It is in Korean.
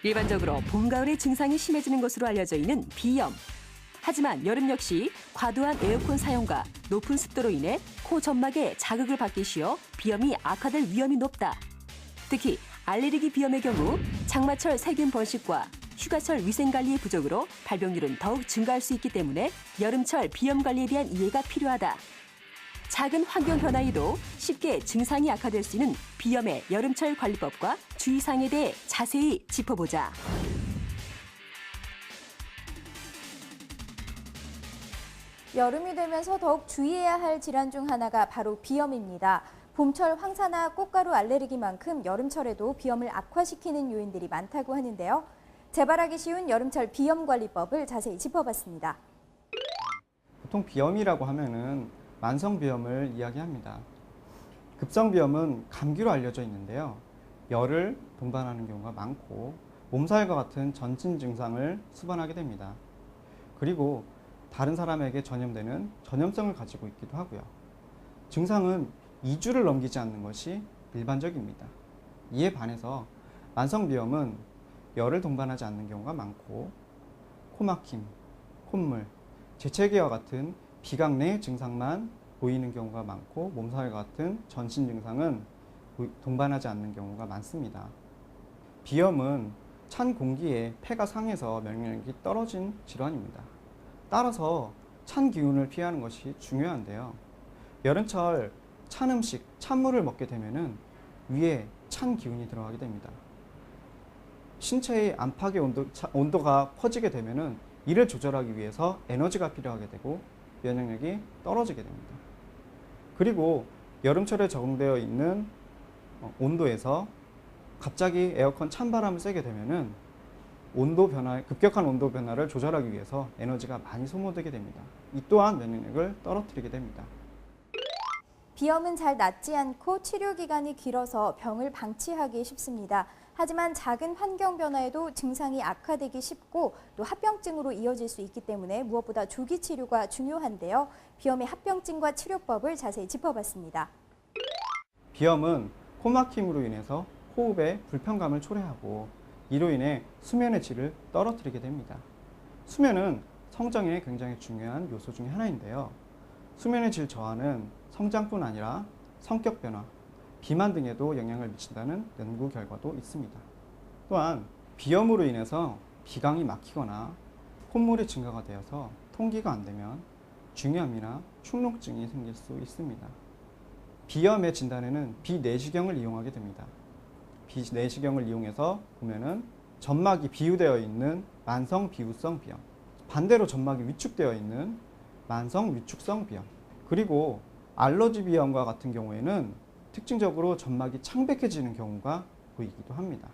일반적으로 봄, 가을에 증상이 심해지는 것으로 알려져 있는 비염. 하지만 여름 역시 과도한 에어컨 사용과 높은 습도로 인해 코 점막에 자극을 받기 쉬워 비염이 악화될 위험이 높다. 특히 알레르기 비염의 경우 장마철 세균 번식과 휴가철 위생관리의 부족으로 발병률은 더욱 증가할 수 있기 때문에 여름철 비염 관리에 대한 이해가 필요하다. 작은 환경 변화에도 쉽게 증상이 악화될 수 있는 비염의 여름철 관리법과 주의사항에 대해 자세히 짚어보자. 여름이 되면서 더욱 주의해야 할 질환 중 하나가 바로 비염입니다. 봄철 황사나 꽃가루 알레르기만큼 여름철에도 비염을 악화시키는 요인들이 많다고 하는데요. 재발하기 쉬운 여름철 비염 관리법을 자세히 짚어봤습니다. 보통 비염이라고 하면은 만성 비염을 이야기합니다. 급성 비염은 감기로 알려져 있는데요. 열을 동반하는 경우가 많고 몸살과 같은 전신 증상을 수반하게 됩니다. 그리고 다른 사람에게 전염되는 전염성을 가지고 있기도 하고요. 증상은 2주를 넘기지 않는 것이 일반적입니다. 이에 반해서 만성 비염은 열을 동반하지 않는 경우가 많고 코막힘, 콧물, 재채기와 같은 비강 내 증상만 보이는 경우가 많고 몸살과 같은 전신 증상은 동반하지 않는 경우가 많습니다. 비염은 찬 공기에 폐가 상해서 면역력이 떨어진 질환입니다. 따라서 찬 기운을 피하는 것이 중요한데요. 여름철 찬 음식, 찬물을 먹게 되면은 위에 찬 기운이 들어가게 됩니다. 신체의 안팎의 온도가 커지게 되면은 이를 조절하기 위해서 에너지가 필요하게 되고 면역력이 떨어지게 됩니다. 그리고 여름철에 적용되어 있는 온도에서 갑자기 에어컨 찬바람을 쐬게 되면은 급격한 온도 변화를 조절하기 위해서 에너지가 많이 소모되게 됩니다. 이 또한 면역력을 떨어뜨리게 됩니다. 비염은 잘 낫지 않고 치료 기간이 길어서 병을 방치하기 쉽습니다. 하지만 작은 환경 변화에도 증상이 악화되기 쉽고 또 합병증으로 이어질 수 있기 때문에 무엇보다 조기 치료가 중요한데요. 비염의 합병증과 치료법을 자세히 짚어봤습니다. 비염은 코막힘으로 인해서 호흡에 불편감을 초래하고 이로 인해 수면의 질을 떨어뜨리게 됩니다. 수면은 성장에 굉장히 중요한 요소 중에 하나인데요. 수면의 질 저하는 성장뿐 아니라 성격 변화, 비만 등에도 영향을 미친다는 연구 결과도 있습니다. 또한 비염으로 인해서 비강이 막히거나 콧물이 증가가 되어서 통기가 안 되면 중이염이나 축농증이 생길 수 있습니다. 비염의 진단에는 비내시경을 이용하게 됩니다. 비내시경을 이용해서 보면은 점막이 비유되어 있는 만성 비후성 비염, 반대로 점막이 위축되어 있는 만성 위축성 비염, 그리고 알러지 비염과 같은 경우에는 특징적으로 점막이 창백해지는 경우가 보이기도 합니다.